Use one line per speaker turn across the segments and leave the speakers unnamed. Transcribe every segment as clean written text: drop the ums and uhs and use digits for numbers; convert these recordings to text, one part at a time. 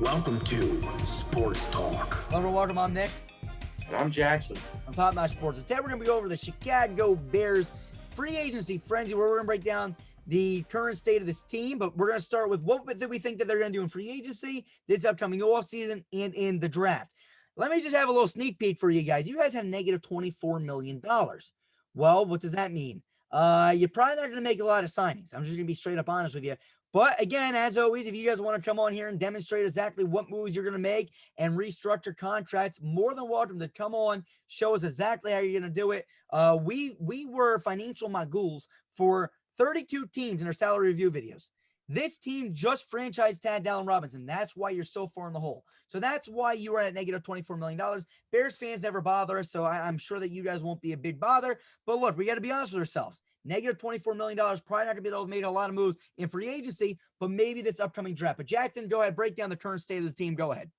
Welcome to Sports Talk.
Hello, everyone. Welcome. I'm Nick.
And I'm Jackson.
I'm Top Notch Sports. And today we're going to be over the Chicago Bears free agency frenzy, where we're going to break down the current state of this team. But we're going to start with what we think that they're going to do in free agency, this upcoming offseason, and in the draft. Let me just have a little sneak peek for you guys. You guys have negative $24 million. Well, what does that mean? You're probably not going to make a lot of signings. I'm just going to be straight up honest with you. But again, as always, if you guys want to come on here and demonstrate exactly what moves you're going to make and restructure contracts, more than welcome to come on, show us exactly how you're going to do it. We were financial moguls for 32 teams in our salary review videos. This team just franchise tagged Allen Robinson. That's why you're so far in the hole. So that's why you are at negative $24 million. Bears fans never bother us, so I'm sure that you guys won't be a big bother. But look, we got to be honest with ourselves. Negative $24 million, probably not going to be able to make a lot of moves in free agency, but maybe this upcoming draft. But Jackson, go ahead, break down the current state of the team. Go ahead.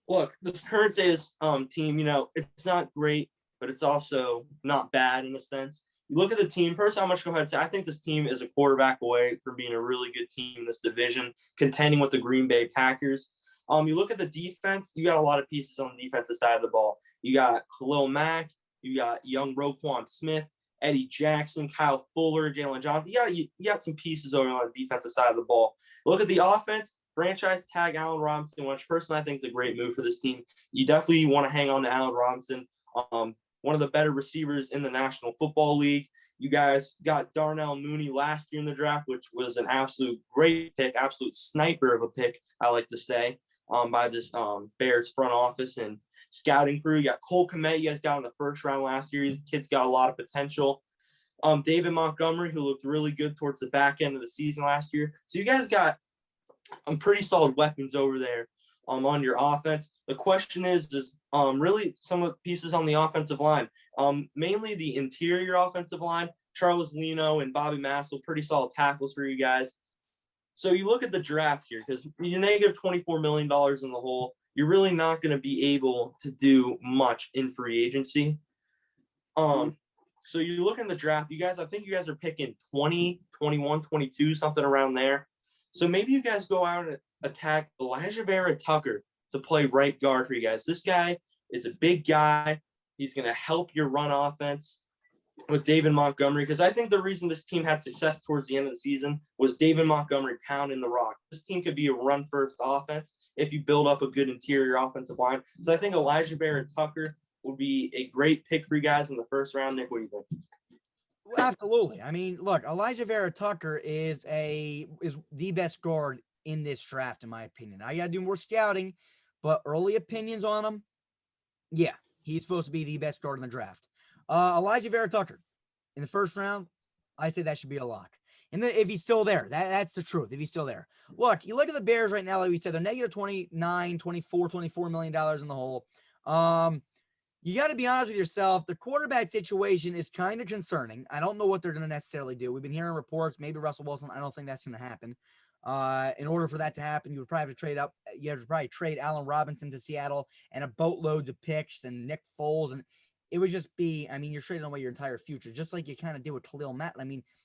Look, the current state of this team, it's not great, but it's also not bad in a sense. You look at the team, personally, I'm going to go ahead and say I think this team is a quarterback away from being a really good team in this division, contending with the Green Bay Packers. You look at the defense, you got a lot of pieces on the defensive side of the ball. You got Khalil Mack, you got young Roquan Smith, Eddie Jackson, Kyle Fuller, Jalen Johnson. You got some pieces over on the defensive side of the ball. Look at the offense, franchise tag Allen Robinson, which personally I think is a great move for this team. You definitely want to hang on to Allen Robinson. One of the better receivers in the National Football League. You guys got Darnell Mooney last year in the draft, which was an absolute great pick, absolute sniper of a pick, I like to say, by this Bears front office and scouting crew. You got Cole Kmet, you guys got in the first round last year. These kids got a lot of potential. David Montgomery, who looked really good towards the back end of the season last year. So you guys got pretty solid weapons over there on your offense. The question is really some of the pieces on the offensive line, mainly the interior offensive line. Charles Leno and Bobby Massel, pretty solid tackles for you guys. So you look at the draft here, because you're negative $24 million in the hole. You're really not going to be able to do much in free agency. So you look in the draft, I think you guys are picking 20, 21, 22, something around there. So maybe you guys go out and attack Elijah Vera Tucker to play right guard for you guys. This guy is a big guy. He's going to help your run offense with David Montgomery, because I think the reason this team had success towards the end of the season was David Montgomery pounding the rock. This team could be a run-first offense if you build up a good interior offensive line. So I think Elijah Vera Tucker would be a great pick for you guys in the first round. Nick, what do you think?
Well, absolutely. I mean, look, Elijah Vera Tucker is the best guard in this draft, in my opinion. I got to do more scouting, but early opinions on him, yeah, he's supposed to be the best guard in the draft. Elijah Vera Tucker in the first round, I say that should be a lock. And then if he's still there, that's the truth. If he's still there. Look, you look at the Bears right now, like we said, they're negative 29, 24, $24 million in the hole. You got to be honest with yourself. The quarterback situation is kind of concerning. I don't know what they're going to necessarily do. We've been hearing reports, maybe Russell Wilson. I don't think that's going to happen. In order for that to happen, you would probably have to trade up. You have to probably trade Allen Robinson to Seattle and a boatload of picks and Nick Foles. And it would just be, you're trading away your entire future, just like you kind of did with Khalil Mack.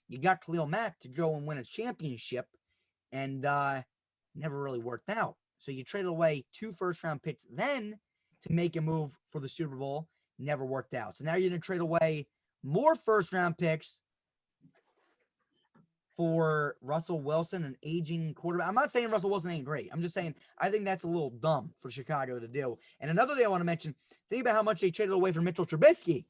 You got Khalil Mack to go and win a championship and never really worked out. So you traded away 2 first-round picks then to make a move for the Super Bowl, never worked out. So now you're going to trade away more first-round picks for Russell Wilson, an aging quarterback. I'm not saying Russell Wilson ain't great. I'm just saying I think that's a little dumb for Chicago to do. And another thing I want to mention, think about how much they traded away for Mitchell Trubisky.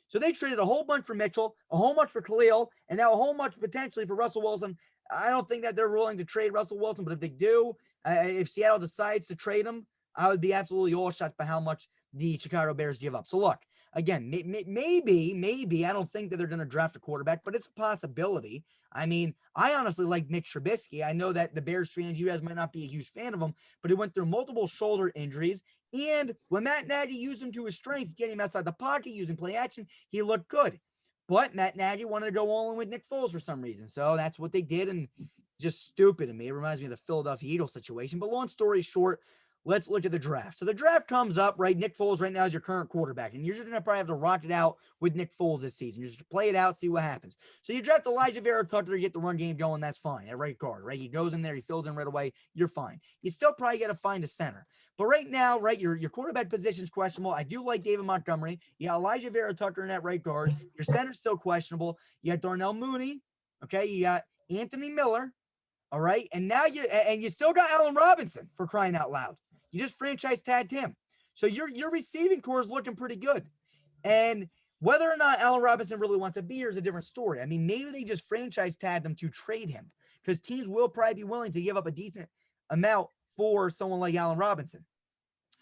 So they traded a whole bunch for Mitchell, a whole bunch for Khalil, and now a whole bunch potentially for Russell Wilson. I don't think that they're willing to trade Russell Wilson, but if they do, if Seattle decides to trade him, I would be absolutely all shocked by how much the Chicago Bears give up. So look, again, maybe I don't think that they're going to draft a quarterback, but it's a possibility. I honestly like Mitch Trubisky. I know that the Bears fans, you guys might not be a huge fan of him, but he went through multiple shoulder injuries. And when Matt Nagy used him to his strengths, getting him outside the pocket, using play action, he looked good. But Matt Nagy wanted to go all in with Nick Foles for some reason. So that's what they did, and just stupid to me. It reminds me of the Philadelphia Eagles situation. But long story short, let's look at the draft. So the draft comes up, right? Nick Foles right now is your current quarterback, and you're just going to probably have to rock it out with Nick Foles this season. You're just play it out, see what happens. So you draft Elijah Vera Tucker to get the run game going. That's fine at right guard, right? He goes in there, he fills in right away. You're fine. You still probably got to find a center. But right now, right, your quarterback position is questionable. I do like David Montgomery. You got Elijah Vera Tucker in that right guard. Your center's still questionable. You got Darnell Mooney. Okay, you got Anthony Miller. All right, and now you still got Allen Robinson, for crying out loud. You just franchise tagged him. So your receiving core is looking pretty good. And whether or not Allen Robinson really wants to be here is a different story. I mean, maybe they just franchise tagged him to trade him because teams will probably be willing to give up a decent amount for someone like Allen Robinson.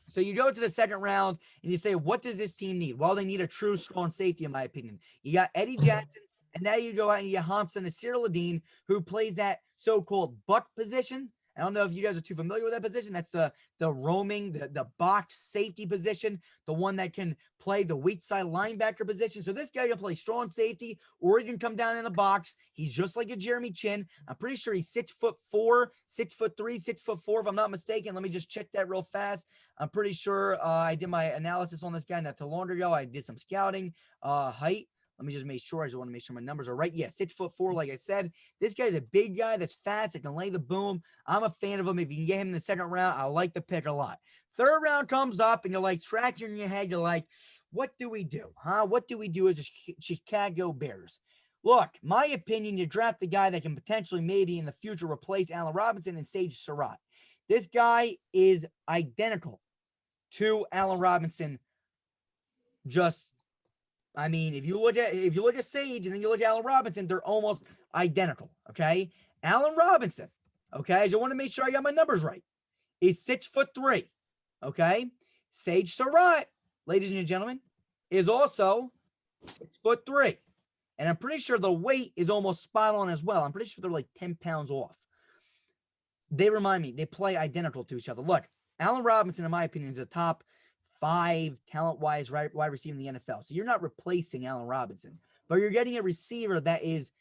So you go to the second round and you say, what does this team need? Well, they need a true strong safety, in my opinion. You got Eddie Jackson, and now you go out and you get Hampton and Cyril Ladine, who plays that so-called buck position. I don't know if you guys are too familiar with that position. That's the roaming, the box safety position, the one that can play the weak side linebacker position. So this guy can play strong safety, or he can come down in the box. He's just like a Jeremy Chin. I'm pretty sure he's 6'4", 6'3", 6'4", if I'm not mistaken. Let me just check that real fast. I'm pretty sure I did my analysis on this guy not too long ago. I did some scouting, height. Let me just make sure. I just want to make sure my numbers are right. Yeah, 6'4", like I said. This guy's a big guy that's fast, that can lay the boom. I'm a fan of him. If you can get him in the second round, I like the pick a lot. Third round comes up, and you're like scratching your head. You're like, what do we do? What do we do as a Chicago Bears? Look, my opinion, you draft a guy that can potentially maybe in the future replace Allen Robinson and Sage Surratt. This guy is identical to Allen Robinson. I mean, if you look at Sage and then you look at Allen Robinson, they're almost identical. Okay, Allen Robinson. Okay, I just want to make sure I got my numbers right. Is 6'3". Okay, Sage Surratt, ladies and gentlemen, is also 6'3", and I'm pretty sure the weight is almost spot on as well. I'm pretty sure they're like 10 pounds off. They remind me, they play identical to each other. Look, Allen Robinson, in my opinion, is a top 5 talent-wise wide receiver in the NFL. So you're not replacing Allen Robinson, but you're getting a receiver that is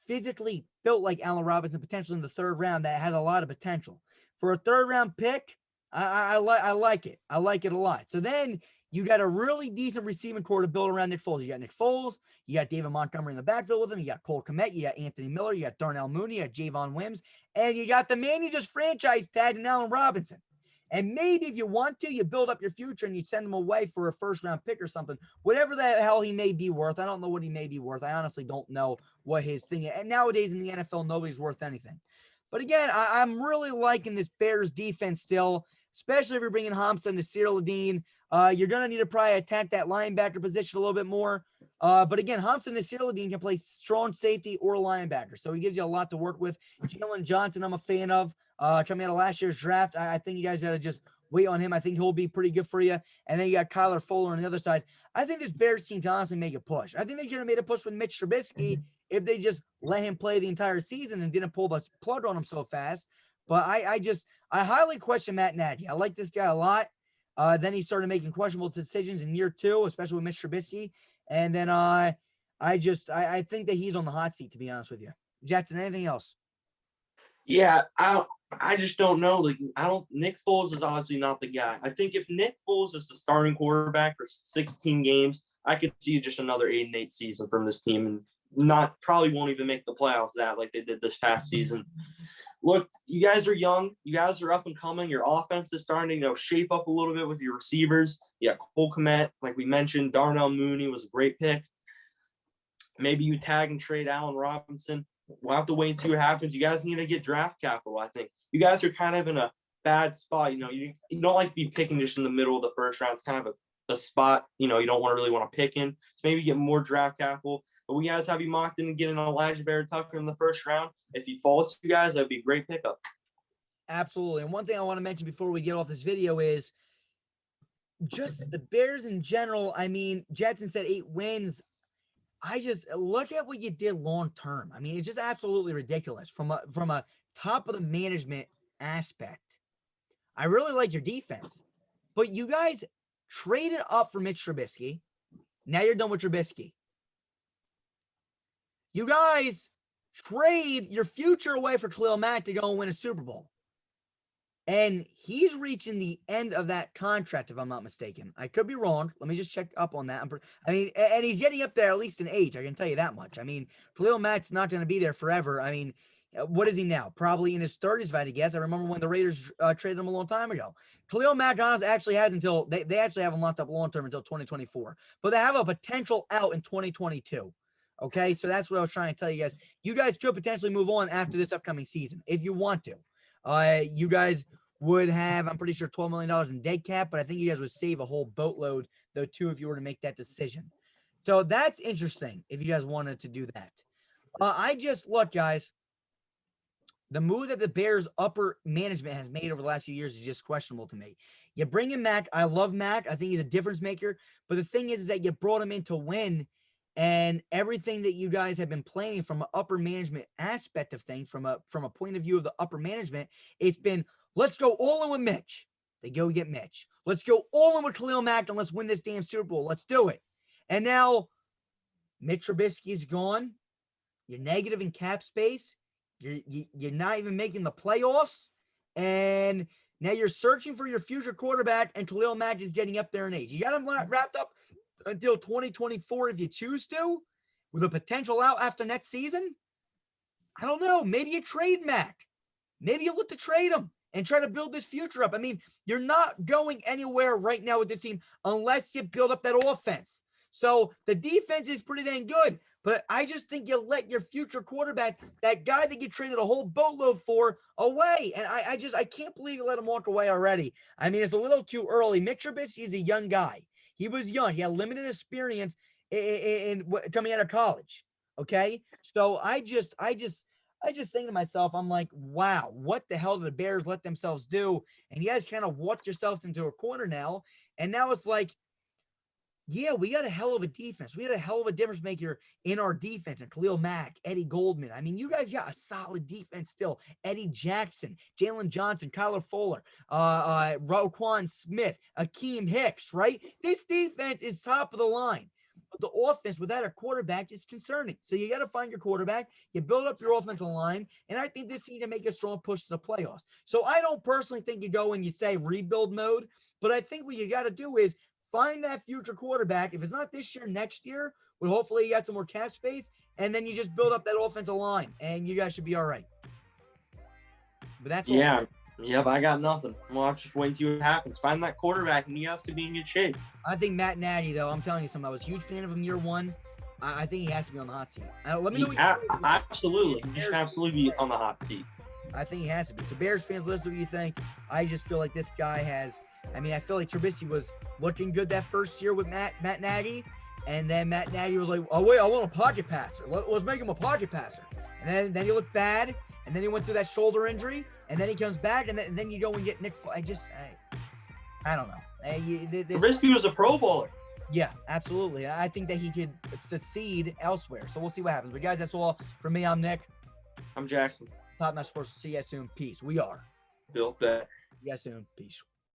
physically built like Allen Robinson, potentially in the third round, that has a lot of potential. For a third-round pick, I like it. I like it a lot. So then you got a really decent receiving core to build around Nick Foles. You got Nick Foles. You got David Montgomery in the backfield with him. You got Cole Kmet. You got Anthony Miller. You got Darnell Mooney. You got Javon Wims. And you got the man you just franchise tagged in Allen Robinson. And maybe if you want to, you build up your future and you send him away for a first-round pick or something. Whatever the hell he may be worth. I don't know what he may be worth. I honestly don't know what his thing is. And nowadays in the NFL, nobody's worth anything. But again, I'm really liking this Bears defense still, especially if you're bringing Hampton to Cyril Ladine. You're going to need to probably attack that linebacker position a little bit more. But again, Hampton and Cyril Ladine can play strong safety or linebacker. So he gives you a lot to work with. Jalen Johnson, I'm a fan of. Coming out of last year's draft, I think you guys got to just wait on him. I think he'll be pretty good for you. And then you got Kyler Fuller on the other side. I think this Bears team can honestly make a push. I think they're going to make a push with Mitch Trubisky if they just let him play the entire season and didn't pull the plug on him so fast. But I highly question Matt Nagy. I like this guy a lot. Then he started making questionable decisions in year 2, especially with Mitch Trubisky. And then I think that he's on the hot seat, to be honest with you. Jackson, anything else?
Yeah, I just don't know. Like, Nick Foles is obviously not the guy. I think if Nick Foles is the starting quarterback for 16 games, I could see just another 8-8 season from this team, and probably won't even make the playoffs like they did this past season. Look, you guys are young. You guys are up and coming. Your offense is starting to, shape up a little bit with your receivers. You got Cole Kmet, like we mentioned. Darnell Mooney was a great pick. Maybe you tag and trade Allen Robinson. We'll have to wait and see what happens. You guys need to get draft capital, I think. You guys are kind of in a bad spot. You don't like to be picking just in the middle of the first round. It's kind of a spot, you don't really want to pick in. So maybe get more draft capital. But we guys have you mocked in and getting Elijah Vera Tucker in the first round. If he falls to you guys, that'd be a great pickup.
Absolutely. And one thing I want to mention before we get off this video is just the Bears in general. I mean, Jetson said 8 wins. I just look at what you did long term. I mean, it's just absolutely ridiculous from a top of the management aspect. I really like your defense, but you guys traded up for Mitch Trubisky. Now you're done with Trubisky. You guys trade your future away for Khalil Mack to go and win a Super Bowl. And he's reaching the end of that contract, if I'm not mistaken. I could be wrong. Let me just check up on that. I mean, and he's getting up there at least in age. I can tell you that much. I mean, Khalil Mack's not going to be there forever. I mean, what is he now? Probably in his 30s, if I had to guess. I remember when the Raiders traded him a long time ago. Khalil Mack actually has until they actually have him locked up long term until 2024, but they have a potential out in 2022. Okay, so that's what I was trying to tell you guys. You guys could potentially move on after this upcoming season if you want to. You guys would have, I'm pretty sure, $12 million in dead cap, but I think you guys would save a whole boatload, though, too, if you were to make that decision. So that's interesting if you guys wanted to do that. Look, guys, the move that the Bears upper management has made over the last few years is just questionable to me. You bring in Mac. I love Mac. I think he's a difference maker. But the thing is that you brought him in to win, and everything that you guys have been planning from an upper management aspect of things, from a point of view of the upper management, it's been, let's go all in with Mitch. They go get Mitch. Let's go all in with Khalil Mack and let's win this damn Super Bowl. Let's do it. And now Mitch Trubisky's gone. You're negative in cap space. You're not even making the playoffs. And now you're searching for your future quarterback, and Khalil Mack is getting up there in age. You got him wrapped up until 2024 if you choose to, with a potential out after next season. I don't know. Maybe you trade Mack. Maybe you look to trade him and try to build this future up. I mean, you're not going anywhere right now with this team unless you build up that offense. So the defense is pretty dang good, but I just think you let your future quarterback, that guy that you traded a whole boatload for, away. And I can't believe you let him walk away already. I mean, it's a little too early. Mitch Trubisky is a young guy. He was young. He had limited experience in coming out of college. Okay. So I just think to myself, I'm like, wow, what the hell did the Bears let themselves do? And you guys kind of walked yourselves into a corner now. And now it's like, yeah, we got a hell of a defense. We had a hell of a difference maker in our defense. And Khalil Mack, Eddie Goldman. I mean, you guys got a solid defense still. Eddie Jackson, Jalen Johnson, Kyler Fuller, Roquan Smith, Akeem Hicks, right? This defense is top of the line. But the offense without a quarterback is concerning. So you got to find your quarterback. You build up your offensive line. And I think this needs to make a strong push to the playoffs. So I don't personally think you go and you say rebuild mode. But I think what you got to do is find that future quarterback. If it's not this year, next year, well, hopefully you got some more cap space. And then you just build up that offensive line. And you guys should be all right. But that's all.
Yep, I got nothing. We'll have to just wait and see what happens. Find that quarterback, and you guys could be in good shape.
I think Matt Nagy, though, I'm telling you something. I was a huge fan of him year one. I think he has to be on the hot seat. Let me know.
Absolutely. He should absolutely be on the hot seat.
I think he has to be. So, Bears fans, listen to what you think. I just feel like this guy has – I mean, I feel like Trubisky was looking good that first year with Matt Nagy. And then Matt Nagy was like, oh, wait, I want a pocket passer. Let's make him a pocket passer. And then he looked bad. And then he went through that shoulder injury. And then he comes back, and then you go and get Nick. I don't know.
Trubisky was a Pro Bowler.
Yeah, absolutely. I think that he could succeed elsewhere. So we'll see what happens. But guys, that's all for me. I'm Nick.
I'm Jackson.
Top Notch Sports. See you guys soon. Peace. We are
Built Better.
See you guys soon. Peace.